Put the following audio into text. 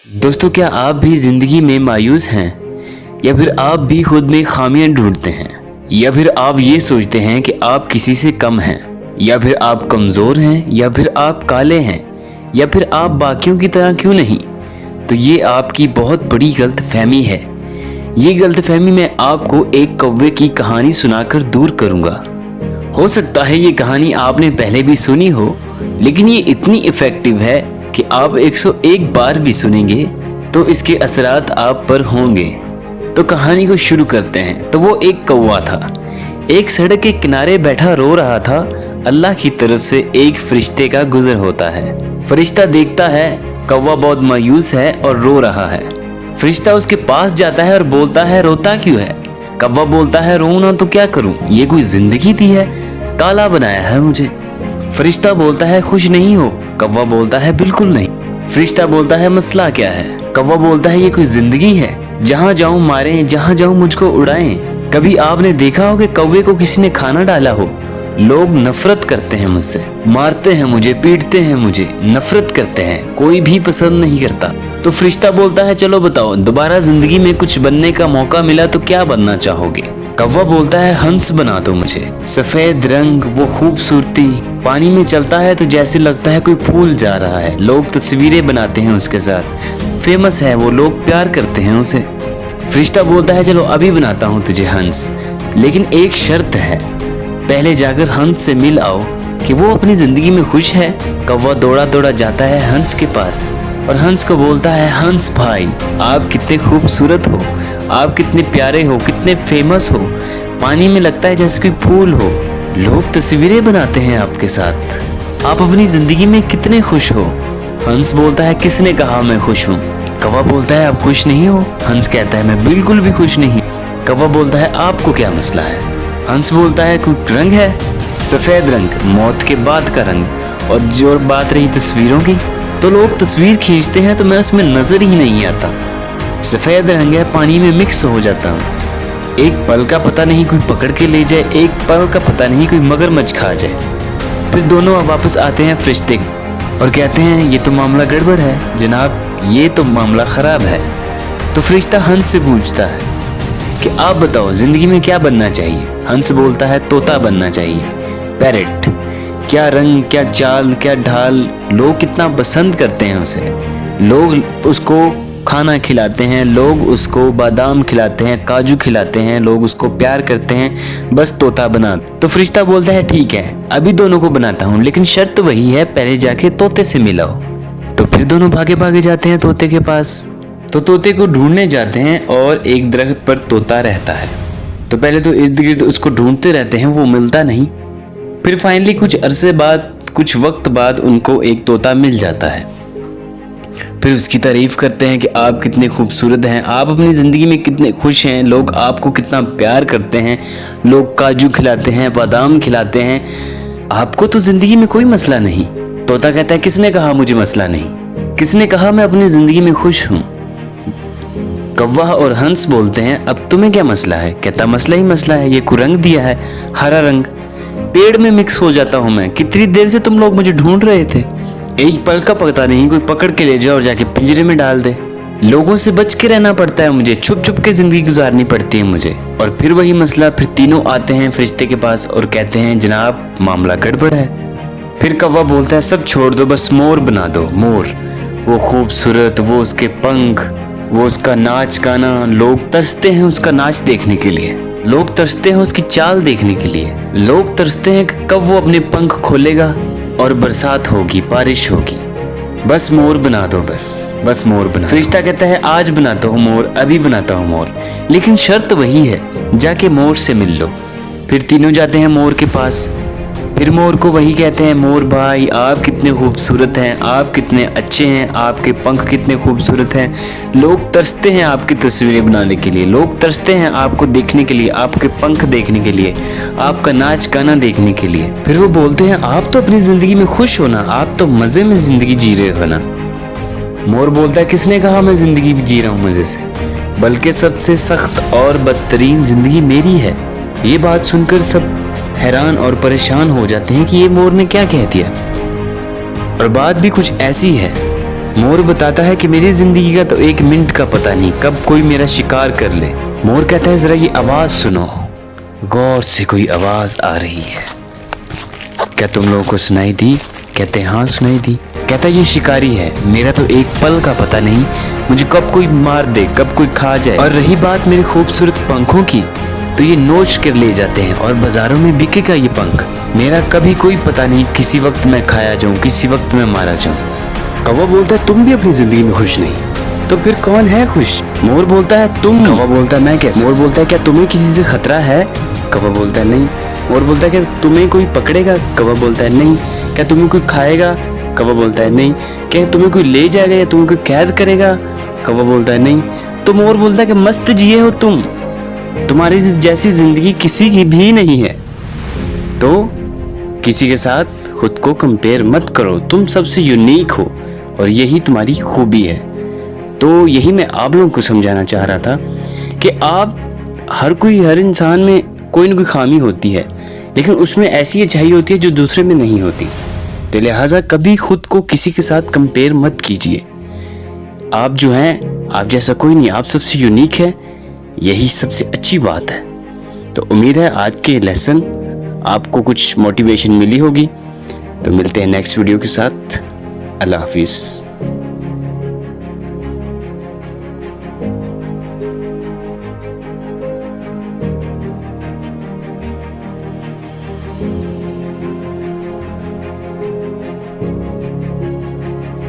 दोस्तों, क्या आप भी जिंदगी में मायूस हैं या फिर आप भी खुद में खामियां ढूंढते हैं या फिर आप ये सोचते हैं कि आप किसी से कम हैं या फिर आप कमज़ोर हैं या फिर आप काले हैं या फिर आप बाकियों की तरह क्यों नहीं। तो ये आपकी बहुत बड़ी गलतफहमी है। ये गलतफहमी मैं आपको एक कौवे की कहानी सुनाकर दूर करूंगा। हो सकता है ये कहानी आपने पहले भी सुनी हो, लेकिन ये इतनी इफ़ेक्टिव है कि आप 101 बार भी सुनेंगे तो इसके असरात आप पर होंगे। तो कहानी को शुरू करते हैं। तो वो एक कौवा था, एक सड़क के किनारे बैठा रो रहा था। अल्लाह की तरफ से एक फरिश्ते का गुजर होता है। फरिश्ता देखता है कौवा बहुत मायूस है और रो रहा है। फरिश्ता उसके पास जाता है और बोलता है, रोता क्यों है? कौवा बोलता है, रो ना तो क्या करूं, ये कोई जिंदगी दी है, काला बनाया है मुझे। फरिश्ता बोलता है, खुश नहीं हो? कौवा बोलता है, बिल्कुल नहीं। फरिश्ता बोलता है, मसला क्या है? कौवा बोलता है, ये कोई जिंदगी है, जहाँ जाऊं मारें, जहाँ जाऊं मुझको उड़ाएं। कभी आपने देखा हो कि कौवे को किसी ने खाना डाला हो? लोग नफरत करते हैं मुझसे, मारते हैं मुझे, पीटते हैं मुझे, नफरत करते हैं, कोई भी पसंद नहीं करता। तो फरिश्ता बोलता है, चलो बताओ, दोबारा जिंदगी में कुछ बनने का मौका मिला तो क्या बनना चाहोगे? कौवा बोलता है, हंस बना दो मुझे, सफेद रंग, वो खूबसूरती, पानी में चलता है तो जैसे लगता है कोई फूल जा रहा है, लोग तस्वीरें बनाते हैं उसके साथ, फेमस है वो, लोग प्यार करते हैं उसे। फरिश्ता बोलता है, चलो अभी बनाता हूँ तुझे हंस, लेकिन एक शर्त है, पहले जाकर हंस से मिल आओ कि वो अपनी जिंदगी में खुश है। कौवा दौड़ा दौड़ा जाता है हंस के पास और हंस को बोलता है, हंस भाई, आप कितने खूबसूरत हो, आप कितने प्यारे हो, कितने फेमस हो, पानी में लगता है जैसे कोई फूल हो, लोग तस्वीरें बनाते हैं आपके साथ, आप अपनी जिंदगी में कितने खुश हो। हंस बोलता है, किसने कहा मैं खुश हूँ? कौवा बोलता है, आप खुश नहीं हो? हंस कहता है, मैं बिल्कुल भी खुश नहीं। कौवा बोलता है, आपको क्या मसला है? हंस बोलता है, कोई रंग है, सफेद रंग, मौत के बाद का रंग। और जो बात रही तस्वीरों की, तो लोग तस्वीर खींचते हैं तो मैं उसमें नजर ही नहीं आता। सफेद रंग है, पानी में मिक्स हो जाता हूँ, एक पल का पता नहीं कोई पकड़ के ले जाए, एक पल का पता नहीं कोई मगरमच्छ खा जाए। फिर दोनों वापस आते हैं फरिश्ते और कहते हैं, ये तो मामला गड़बड़ है जनाब, ये तो मामला खराब है। तो फरिश्ता हंस से पूछता है कि आप बताओ जिंदगी में क्या बनना चाहिए? हंस बोलता है, तोता बनना चाहिए, पैरेट। क्या रंग, क्या चाल, क्या ढाल, लोग कितना पसंद करते हैं उसे, लोग उसको खाना खिलाते हैं, लोग उसको बादाम खिलाते हैं, काजू खिलाते हैं, लोग उसको प्यार करते हैं, बस तोता बना। तो फरिश्ता बोलता है, ठीक है, अभी दोनों को बनाता हूँ, लेकिन शर्त वही है, पहले जाके तोते से मिलाओ। तो फिर दोनों भागे भागे जाते हैं तोते के पास। तो तोते को ढूंढने जाते हैं और एक दरख्त पर तोता रहता है। तो पहले तो इर्द गिर्द उसको ढूंढते रहते हैं, वो मिलता नहीं। फिर फाइनली कुछ अरसे बाद, कुछ वक्त बाद उनको एक तोता मिल जाता है। फिर उसकी तारीफ करते हैं कि आप कितने खूबसूरत हैं, आप अपनी ज़िंदगी में कितने खुश हैं, लोग आपको कितना प्यार करते हैं, लोग काजू खिलाते हैं, बादाम खिलाते हैं, आपको तो ज़िंदगी में कोई मसला नहीं। तोता कहता है, किसने कहा मुझे मसला नहीं, किसने कहा मैं अपनी ज़िंदगी में खुश हूँ? कौवा और हंस बोलते हैं, अब तुम्हें क्या मसला है? कहता, मसला ही मसला है, ये कुरंग दिया है, हरा रंग, पेड़ में मिक्स हो जाता हूँ मैं, कितनी देर से तुम लोग मुझे ढूंढ रहे थे, एक पल का पता नहीं कोई पकड़ के ले जाए और जाके पिंजरे में डाल दे, लोगों से बच के रहना पड़ता है मुझे, छुप छुप के जिंदगी गुजारनी पड़ती है मुझे। और फिर वही मसला, फिर तीनों आते हैं फरिश्ते के पास और कहते हैं, जनाब मामला गड़बड़ है। फिर कौवा बोलता है, सब छोड़ दो, बस मोर बना दो, मोर, वो खूबसूरत, वो उसके पंख, वो उसका नाच गाना, लोग तरसते हैं उसका नाच देखने के लिए, लोग तरसते हैं उसकी चाल देखने के लिए, लोग तरसते हैं कि कब वो अपने पंख खोलेगा और बरसात होगी, बारिश होगी, बस मोर बना दो, बस मोर बना। फरिश्ता कहता है, आज बनाता हूँ मोर, अभी बनाता हूँ मोर, लेकिन शर्त वही है, जाके मोर से मिल लो। फिर तीनों जाते हैं मोर के पास। फिर मोर को वही कहते हैं, मोर भाई, आप कितने खूबसूरत हैं, आप कितने अच्छे हैं, आपके पंख कितने खूबसूरत हैं, लोग तरसते हैं आपकी तस्वीरें बनाने के लिए, लोग तरसते हैं आपको देखने के लिए, आपके पंख देखने के लिए, आपका नाच गाना देखने के लिए। फिर वो बोलते हैं, आप तो अपनी ज़िंदगी में खुश हो ना, आप तो मज़े में ज़िंदगी जी रहे हो ना। मोर बोलता है, किसने कहा मैं ज़िंदगी जी रहा हूँ मज़े से, बल्कि सबसे सख्त और बदतरीन ज़िंदगी मेरी है। ये बात सुनकर सब हैरान और परेशान हो जाते हैं कि ये मोर ने क्या कह दिया। और बात भी कुछ ऐसी है मोर बताता है कि मेरी जिंदगी का तो 1 मिनट का पता नहीं, कब कोई मेरा शिकार कर ले। मोर कहता है जरा ये आवाज सुनो, गौर से कोई आवाज आ रही है, क्या तुम लोगों को सुनाई दी? कहते हैं हाँ सुनाई दी। कहता है ये शिकारी है, मेरा तो 1 पल का पता नहीं, मुझे कब कोई मार दे, कब कोई खा जाए। और रही बात मेरे खूबसूरत पंखों की, तो ये नोच कर ले जाते हैं और बाजारों में बिकेगा ये पंख। मेरा कभी कोई पता नहीं, किसी वक्त मैं खाया जाऊं, किसी वक्त मैं मारा जाऊं। कौवा बोलता है तुम भी अपनी जिंदगी में खुश नहीं, तो फिर कौन है खुश? मोर बोलता है तुम। कौवा बोलता है मैं कैसे? मोर बोलता है क्या तुम्हें किसी से खतरा है? कौवा बोलता है नहीं। मोर बोलता है क्या तुम्हें कोई पकड़ेगा? कौवा बोलता है नहीं। क्या तुम्हें कोई खाएगा? कौवा बोलता है नहीं। क्या तुम्हें कोई ले जाएगा या तुम्हें कोई कैद करेगा? कौवा बोलता है नहीं। तो मोर बोलता है कि मस्त जिए हो तुम, तुम्हारी जैसी जिंदगी किसी की भी नहीं है, तो किसी के साथ खुद को कंपेयर मत करो, तुम सबसे यूनिक हो और यही तुम्हारी खूबी है। तो यही मैं आप लोगों को समझाना चाह रहा था कि आप हर इंसान में कोई ना कोई खामी होती है, लेकिन उसमें ऐसी अच्छाई होती है जो दूसरे में नहीं होती। तो लिहाजा कभी खुद को किसी के साथ कंपेयर मत कीजिए। आप जो हैं, आप जैसा कोई नहीं, आप सबसे यूनिक है, यही सबसे अच्छी बात है। तो उम्मीद है आज के लेसन आपको कुछ मोटिवेशन मिली होगी। तो मिलते हैं नेक्स्ट वीडियो के साथ। अल्लाह हाफिज़।